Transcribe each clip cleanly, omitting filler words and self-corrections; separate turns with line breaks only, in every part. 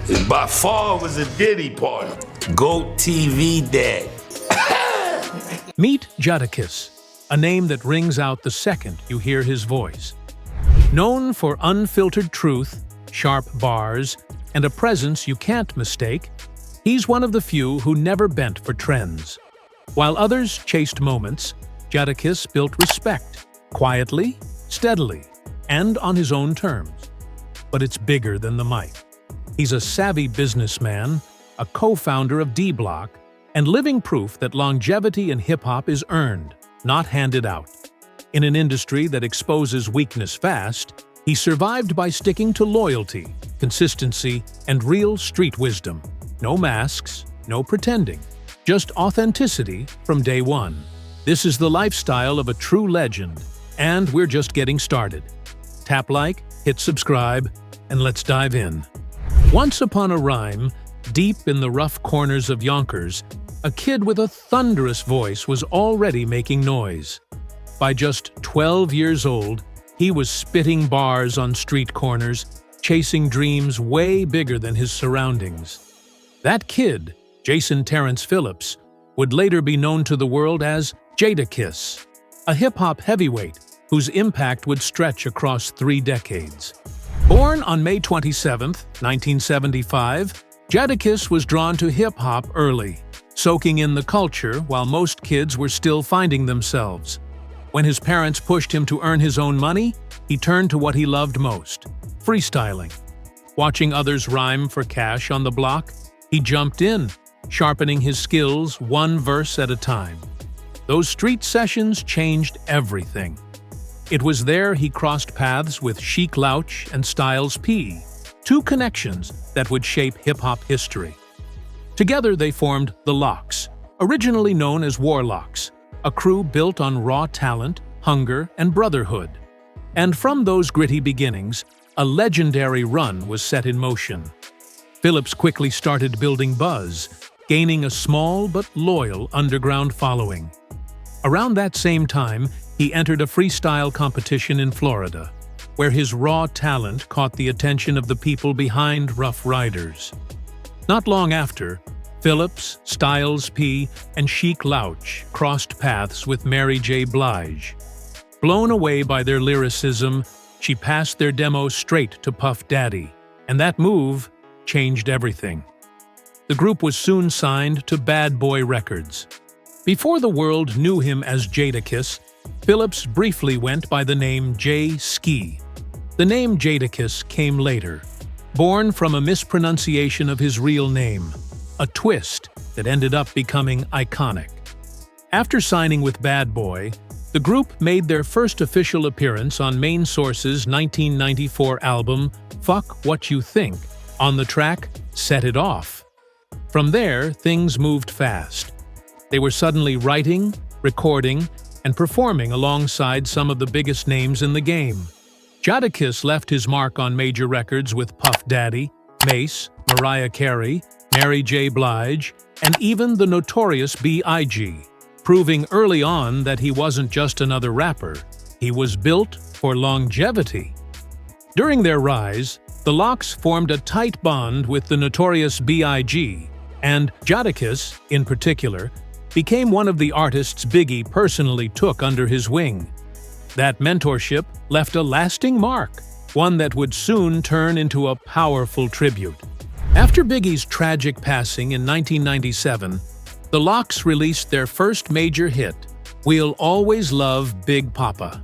It by far was a Diddy party. GOAT TV Day.
Meet Jadakiss, a name that rings out the second you hear his voice. Known for unfiltered truth, sharp bars, and a presence you can't mistake, he's one of the few who never bent for trends. While others chased moments, Jadakiss built respect, quietly, steadily, and on his own terms. But it's bigger than the mic. He's a savvy businessman, a co-founder of D-Block, and living proof that longevity in hip-hop is earned, not handed out. In an industry that exposes weakness fast, he survived by sticking to loyalty, consistency, and real street wisdom. No masks, no pretending, just authenticity from day one. This is the lifestyle of a true legend, and we're just getting started. Tap like, hit subscribe, and let's dive in. Once upon a rhyme, deep in the rough corners of Yonkers, a kid with a thunderous voice was already making noise. By just 12 years old, he was spitting bars on street corners, chasing dreams way bigger than his surroundings. That kid, Jason Terrance Phillips, would later be known to the world as Jadakiss, a hip-hop heavyweight whose impact would stretch across 3 decades. Born on May 27, 1975, Jadakiss was drawn to hip-hop early, soaking in the culture while most kids were still finding themselves. When his parents pushed him to earn his own money, he turned to what he loved most, freestyling. Watching others rhyme for cash on the block, he jumped in, sharpening his skills one verse at a time. Those street sessions changed everything. It was there he crossed paths with Sheek, Louch, and Styles P, 2 connections that would shape hip-hop history. Together they formed the Lox, originally known as Warlocks, a crew built on raw talent, hunger, and brotherhood. And from those gritty beginnings, a legendary run was set in motion. Phillips quickly started building buzz, gaining a small but loyal underground following. Around that same time, he entered a freestyle competition in Florida, where his raw talent caught the attention of the people behind Rough Riders. Not long after, Phillips, Styles P, and Sheek Louch crossed paths with Mary J. Blige. Blown away by their lyricism, she passed their demo straight to Puff Daddy, and that move changed everything. The group was soon signed to Bad Boy Records. Before the world knew him as Jadakiss, Phillips briefly went by the name Ski. The name Jadakiss came later, born from a mispronunciation of his real name, a twist that ended up becoming iconic. After signing with Bad Boy, the group made their first official appearance on Main Source's 1994 album Fuck What You Think, on the track Set It Off. From there, things moved fast. They were suddenly writing, recording, and performing alongside some of the biggest names in the game. Jadakiss left his mark on major records with Puff Daddy, Mace, Mariah Carey, Mary J. Blige, and even the Notorious B I G, proving early on that he wasn't just another rapper, he was built for longevity. During their rise, the Lox formed a tight bond with the Notorious B I G, and Jadakiss, in particular, became one of the artists Biggie personally took under his wing. That mentorship left a lasting mark, one that would soon turn into a powerful tribute. After Biggie's tragic passing in 1997, the Lox released their first major hit, We'll Always Love Big Papa.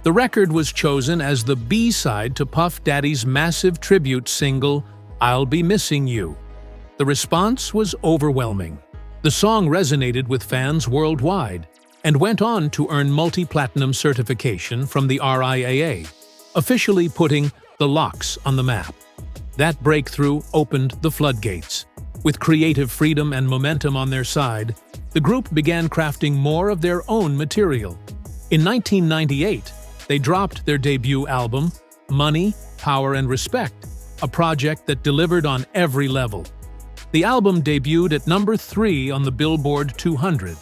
The record was chosen as the B-side to Puff Daddy's massive tribute single, I'll Be Missing You. The response was overwhelming. The song resonated with fans worldwide and went on to earn multi-platinum certification from the RIAA, officially putting the Lox on the map. That breakthrough opened the floodgates. With creative freedom and momentum on their side, the group began crafting more of their own material. In 1998, they dropped their debut album, Money, Power and Respect, a project that delivered on every level. The album debuted at number 3 on the Billboard 200,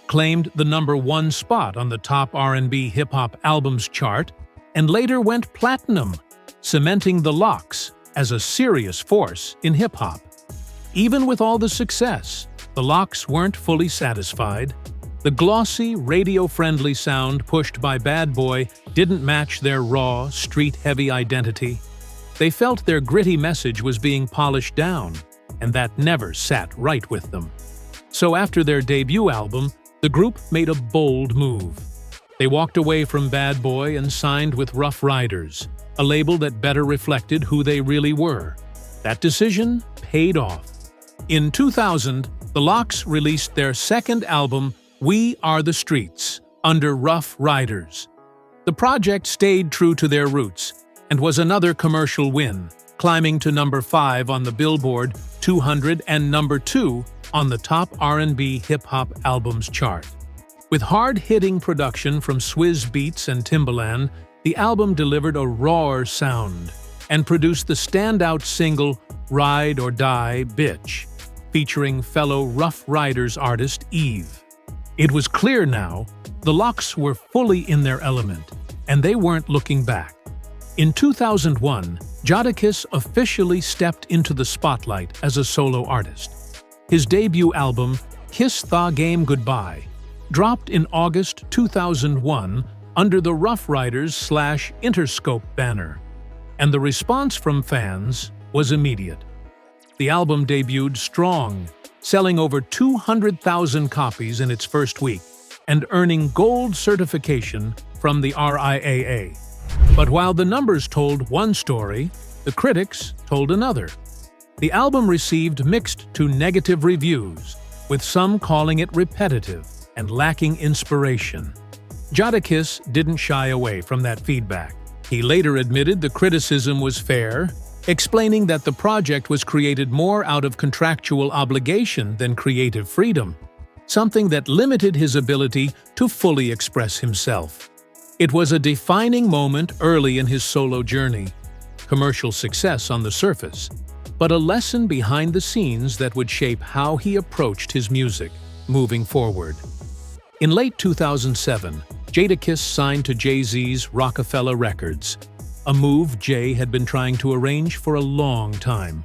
claimed the number 1 spot on the top R&B hip-hop albums chart, and later went platinum, cementing the Lox as a serious force in hip-hop. Even with all the success, the Louch weren't fully satisfied. The glossy, radio-friendly sound pushed by Bad Boy didn't match their raw, street-heavy identity. They felt their gritty message was being polished down, and that never sat right with them. So after their debut album, the group made a bold move. They walked away from Bad Boy and signed with Ruff Ryders, a label that better reflected who they really were. That decision paid off. In 2000, the Louch released their second album, We Are the Streets, under Ruff Ryders. The project stayed true to their roots and was another commercial win, climbing to number 5 on the Billboard 200 and number 2 on the top R&B hip-hop albums chart. With hard-hitting production from Swizz Beatz and Timbaland, the album delivered a raw sound and produced the standout single Ride or Die Bitch, featuring fellow Ruff Ryders artist Eve. It was clear now the Louch were fully in their element, and they weren't looking back. In 2001, Jadakiss officially stepped into the spotlight as a solo artist. His debut album, Kiss Tha Game Goodbye, dropped in August 2001 under the Ruff Ryders/Interscope banner, and the response from fans was immediate. The album debuted strong, selling over 200,000 copies in its first week and earning gold certification from the RIAA. But while the numbers told one story, the critics told another. The album received mixed to negative reviews, with some calling it repetitive and lacking inspiration. Jadakiss didn't shy away from that feedback. He later admitted the criticism was fair, explaining that the project was created more out of contractual obligation than creative freedom, something that limited his ability to fully express himself. It was a defining moment early in his solo journey, commercial success on the surface, but a lesson behind the scenes that would shape how he approached his music moving forward. In late 2007, Jadakiss signed to Jay-Z's Rockefeller Records, a move Jay had been trying to arrange for a long time.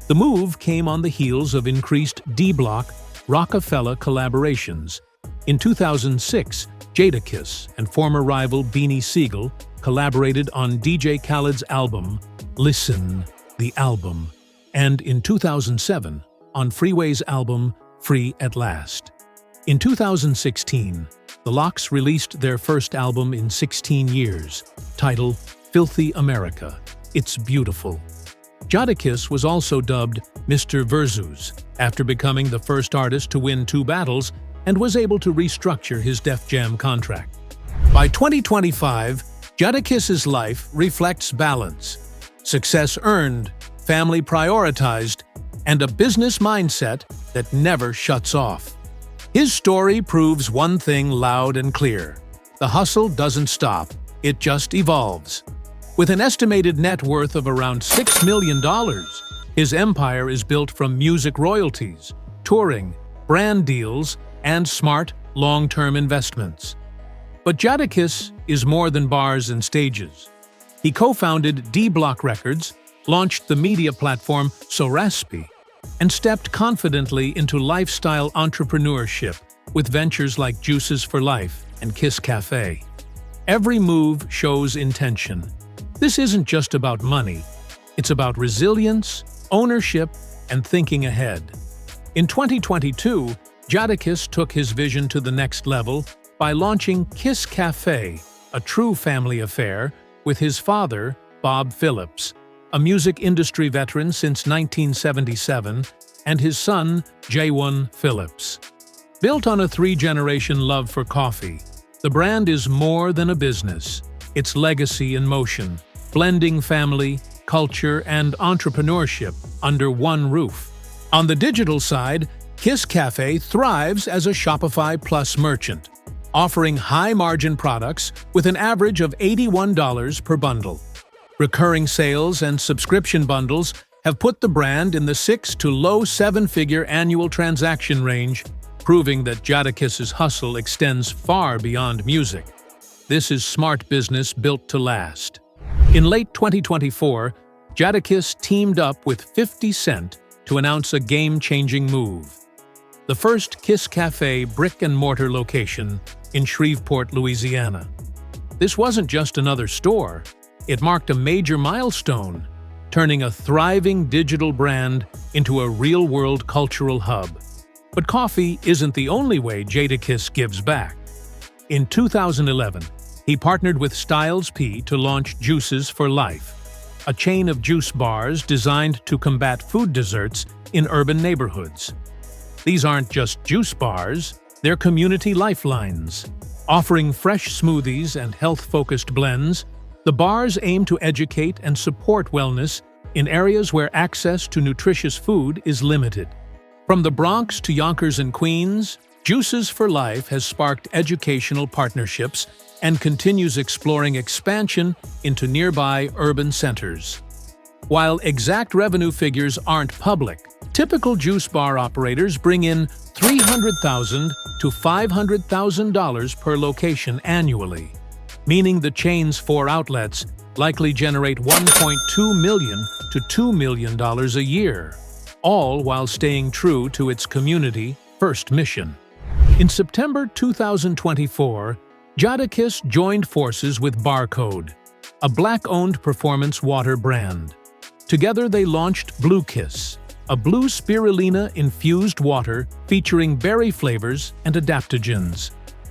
The move came on the heels of increased D-Block Rockefeller collaborations. In 2006, Jadakiss and former rival Beanie Sigel collaborated on DJ Khaled's album, Listen, the Album, and in 2007, on Freeway's album, Free at Last. In 2016, the Louch released their first album in 16 years, titled Filthy America, It's Beautiful. Jadakiss was also dubbed Mr. Versus after becoming the first artist to win 2 battles and was able to restructure his Def Jam contract. By 2025, Jadakiss's life reflects balance, success earned, family prioritized, and a business mindset that never shuts off. His story proves one thing loud and clear: the hustle doesn't stop, it just evolves. With an estimated net worth of around $6 million, his empire is built from music royalties, touring, brand deals, and smart, long-term investments. But Jadakiss is more than bars and stages. He co-founded D-Block Records, launched the media platform Soraspi, and stepped confidently into lifestyle entrepreneurship with ventures like Juices for Life and Kiss Cafe. Every move shows intention. This isn't just about money. It's about resilience, ownership, and thinking ahead. In 2022, Jadakiss took his vision to the next level by launching Kiss Cafe, a true family affair, with his father, Bob Phillips, a music industry veteran since 1977, and his son, Jason Phillips. Built on a 3-generation love for coffee, the brand is more than a business. It's legacy in motion, blending family, culture, and entrepreneurship under one roof. On the digital side, Kiss Cafe thrives as a Shopify Plus merchant, offering high-margin products with an average of $81 per bundle. Recurring sales and subscription bundles have put the brand in the 6 to low 7-figure annual transaction range, proving that Jadakiss's hustle extends far beyond music. This is smart business built to last. In late 2024, Jadakiss teamed up with 50 Cent to announce a game-changing move. The first Kiss Cafe brick-and-mortar location in Shreveport, Louisiana. This wasn't just another store, it marked a major milestone, turning a thriving digital brand into a real-world cultural hub. But coffee isn't the only way Jadakiss gives back. In 2011, he partnered with Styles P to launch Juices for Life, a chain of juice bars designed to combat food deserts in urban neighborhoods. These aren't just juice bars, they're community lifelines. Offering fresh smoothies and health-focused blends, the bars aim to educate and support wellness in areas where access to nutritious food is limited. From the Bronx to Yonkers and Queens, Juices for Life has sparked educational partnerships and continues exploring expansion into nearby urban centers. While exact revenue figures aren't public, typical juice bar operators bring in $300,000 to $500,000 per location annually, meaning the chain's 4 outlets likely generate $1.2 million to $2 million a year, all while staying true to its community-first mission. In September 2024, Jadakiss joined forces with Barcode, a Black-owned performance water brand. Together they launched Blue Kiss, a blue spirulina-infused water featuring berry flavors and adaptogens.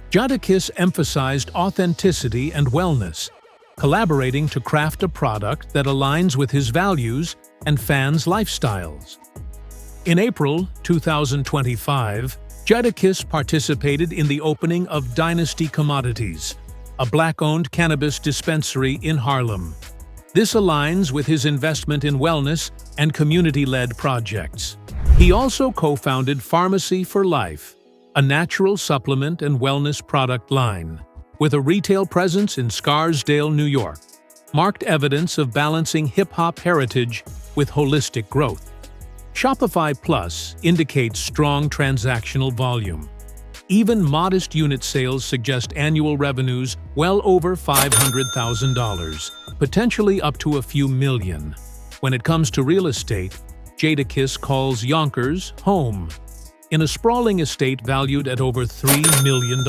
Jadakiss emphasized authenticity and wellness, collaborating to craft a product that aligns with his values and fans' lifestyles. In April 2025, Jadakiss participated in the opening of Dynasty Commodities, a Black-owned cannabis dispensary in Harlem. This aligns with his investment in wellness and community-led projects. He also co-founded Pharmacy for Life, a natural supplement and wellness product line, with a retail presence in Scarsdale, New York, marked evidence of balancing hip-hop heritage with holistic growth. Shopify Plus indicates strong transactional volume. Even modest unit sales suggest annual revenues well over $500,000, potentially up to a few million. When it comes to real estate, Jadakiss calls Yonkers home, in a sprawling estate valued at over $3 million.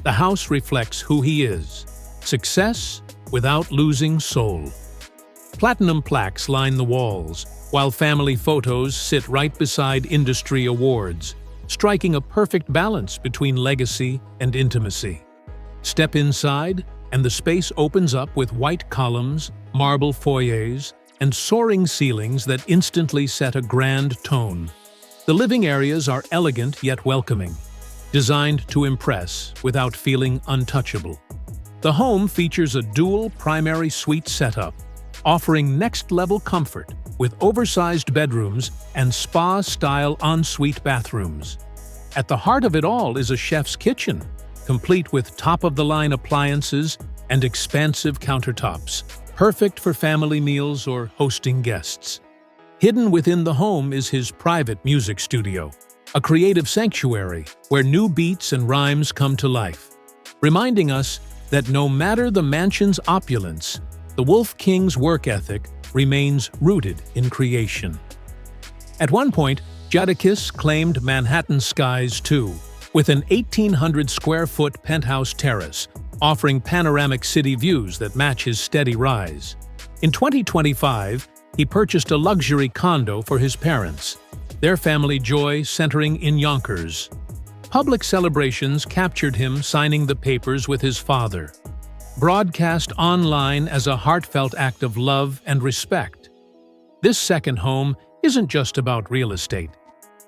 The house reflects who he is: success without losing soul. Platinum plaques line the walls, while family photos sit right beside industry awards, striking a perfect balance between legacy and intimacy. Step inside, and the space opens up with white columns, marble foyers, and soaring ceilings that instantly set a grand tone. The living areas are elegant yet welcoming, designed to impress without feeling untouchable. The home features a dual primary suite setup, offering next-level comfort with oversized bedrooms and spa-style ensuite bathrooms. At the heart of it all is a chef's kitchen, complete with top-of-the-line appliances and expansive countertops, perfect for family meals or hosting guests. Hidden within the home is his private music studio, a creative sanctuary where new beats and rhymes come to life, reminding us that no matter the mansion's opulence, the Wolf King's work ethic remains rooted in creation. At one point, Jadakiss claimed Manhattan skies too, with an 1,800-square-foot penthouse terrace, offering panoramic city views that match his steady rise. In 2025, he purchased a luxury condo for his parents, their family joy centering in Yonkers. Public celebrations captured him signing the papers with his father, broadcast online as a heartfelt act of love and respect. This second home isn't just about real estate.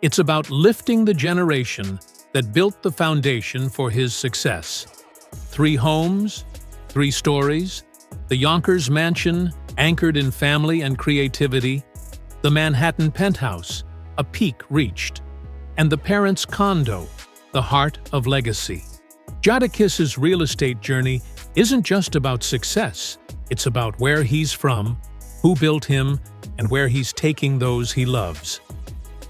It's about lifting the generation that built the foundation for his success. 3 homes, 3 stories, the Yonkers mansion, anchored in family and creativity, the Manhattan penthouse, a peak reached, and the parents' condo, the heart of legacy. Jadakiss's real estate journey isn't just about success, it's about where he's from, who built him, and where he's taking those he loves.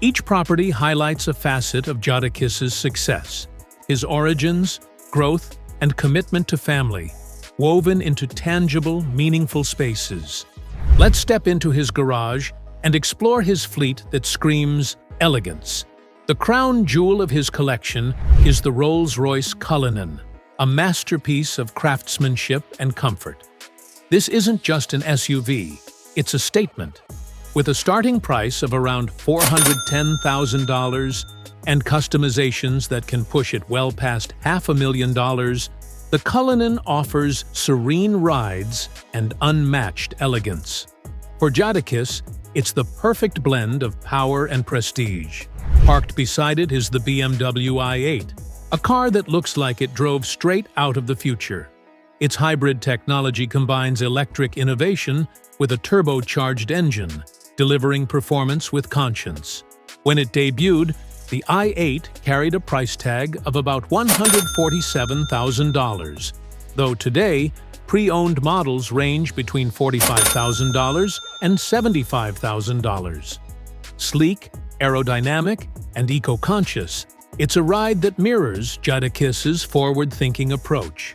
Each property highlights a facet of Jadakiss's success, his origins, growth, and commitment to family, woven into tangible, meaningful spaces. Let's step into his garage and explore his fleet that screams elegance. The crown jewel of his collection is the Rolls-Royce Cullinan, a masterpiece of craftsmanship and comfort. This isn't just an SUV, it's a statement. With a starting price of around $410,000 and customizations that can push it well past $500,000, the Cullinan offers serene rides and unmatched elegance. For Jadakiss, it's the perfect blend of power and prestige. Parked beside it is the BMW i8, a car that looks like it drove straight out of the future. Its hybrid technology combines electric innovation with a turbocharged engine, delivering performance with conscience. When it debuted, the i8 carried a price tag of about $147,000, though today, pre-owned models range between $45,000 and $75,000. Sleek, aerodynamic, and eco-conscious, it's a ride that mirrors Jadakiss's forward-thinking approach.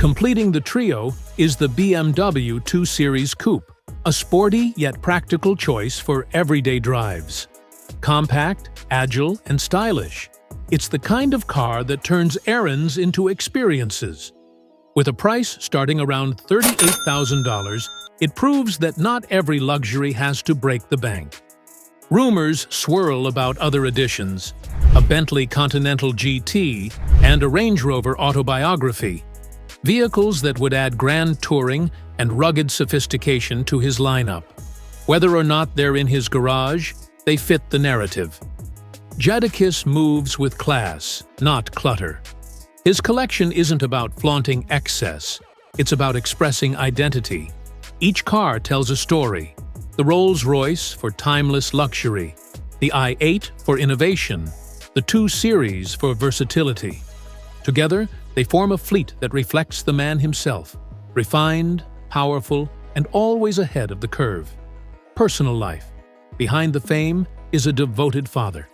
Completing the trio is the BMW 2 Series Coupe, a sporty yet practical choice for everyday drives. Compact, agile, and stylish, it's the kind of car that turns errands into experiences. With a price starting around $38,000, it proves that not every luxury has to break the bank. Rumors swirl about other additions, a Bentley Continental GT and a Range Rover Autobiography, vehicles that would add grand touring and rugged sophistication to his lineup. Whether or not they're in his garage, they fit the narrative. Jadakiss moves with class, not clutter. His collection isn't about flaunting excess, it's about expressing identity. Each car tells a story. The Rolls-Royce for timeless luxury, the i8 for innovation, the 2 Series for versatility. Together, they form a fleet that reflects the man himself, refined, powerful, and always ahead of the curve. Personal life. Behind the fame is a devoted father.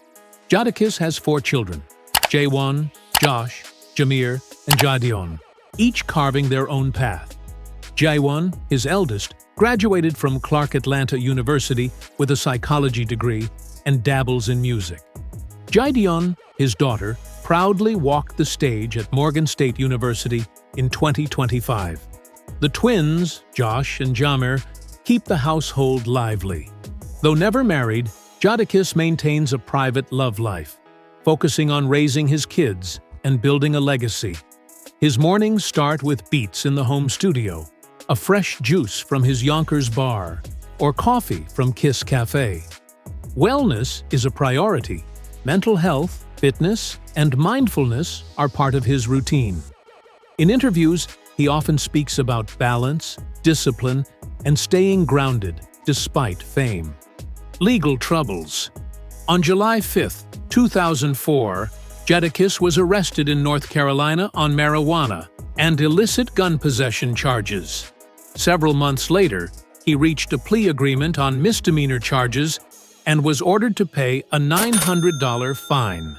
Jadakiss has 4 children, J1, Josh, Jameer, and Jadion, each carving their own path. J1, his eldest, graduated from Clark Atlanta University with a psychology degree and dabbles in music. Jadion, his daughter, proudly walked the stage at Morgan State University in 2025. The twins, Josh and Jameer, keep the household lively. Though never married, Jadakiss maintains a private love life, focusing on raising his kids and building a legacy. His mornings start with beats in the home studio, a fresh juice from his Yonkers bar, or coffee from Kiss Cafe. Wellness is a priority. Mental health, fitness, and mindfulness are part of his routine. In interviews, he often speaks about balance, discipline, and staying grounded despite fame. Legal troubles. On July 5, 2004, Jadakiss was arrested in North Carolina on marijuana and illicit gun possession charges. Several months later, he reached a plea agreement on misdemeanor charges and was ordered to pay a $900 fine.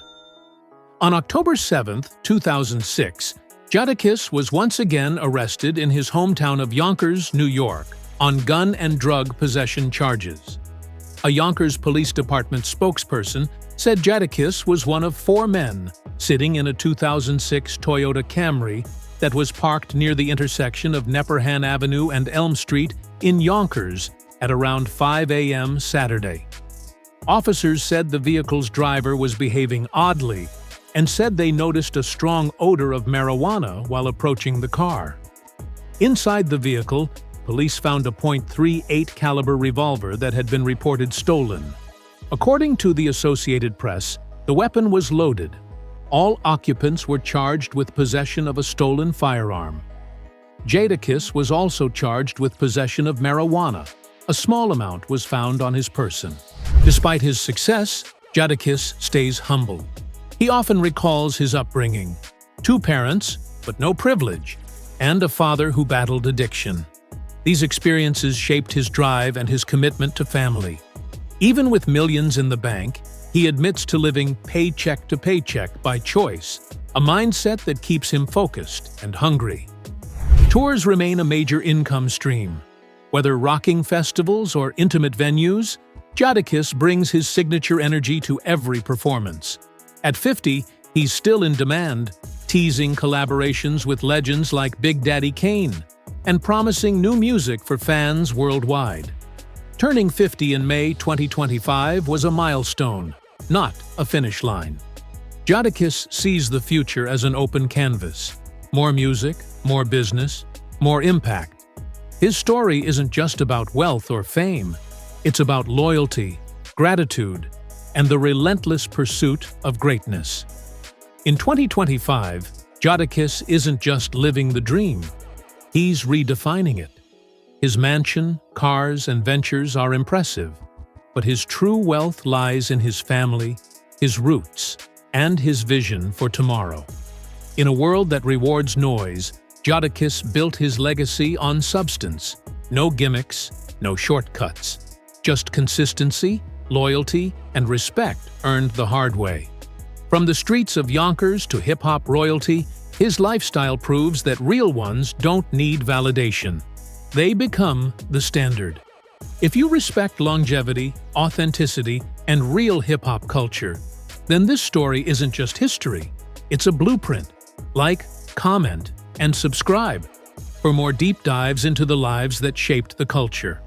On October 7, 2006, Jadakiss was once again arrested in his hometown of Yonkers, New York, on gun and drug possession charges. A Yonkers Police Department spokesperson said Jadakiss was one of 4 men sitting in a 2006 Toyota Camry that was parked near the intersection of Nepperhan Avenue and Elm Street in Yonkers at around 5 a.m. Saturday. Officers said the vehicle's driver was behaving oddly and said they noticed a strong odor of marijuana while approaching the car. Inside the vehicle, police found a .38 caliber revolver that had been reported stolen. According to the Associated Press, the weapon was loaded. All occupants were charged with possession of a stolen firearm. Jadakiss was also charged with possession of marijuana. A small amount was found on his person. Despite his success, Jadakiss stays humble. He often recalls his upbringing: 2 parents, but no privilege, and a father who battled addiction. These experiences shaped his drive and his commitment to family. Even with millions in the bank, he admits to living paycheck to paycheck by choice, a mindset that keeps him focused and hungry. Tours remain a major income stream. Whether rocking festivals or intimate venues, Jadakiss brings his signature energy to every performance. At 50, he's still in demand, teasing collaborations with legends like Big Daddy Kane and promising new music for fans worldwide. Turning 50 in May 2025 was a milestone, not a finish line. Jadakiss sees the future as an open canvas. More music, more business, more impact. His story isn't just about wealth or fame. It's about loyalty, gratitude, and the relentless pursuit of greatness. In 2025, Jadakiss isn't just living the dream. He's redefining it. His mansion, cars, and ventures are impressive, but his true wealth lies in his family, his roots, and his vision for tomorrow. In a world that rewards noise, Jadakiss built his legacy on substance. No gimmicks, no shortcuts. Just consistency, loyalty, and respect earned the hard way. From the streets of Yonkers to hip-hop royalty, his lifestyle proves that real ones don't need validation. They become the standard. If you respect longevity, authenticity, and real hip-hop culture, then this story isn't just history, it's a blueprint. Like, comment, and subscribe for more deep dives into the lives that shaped the culture.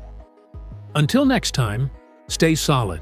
Until next time, stay solid.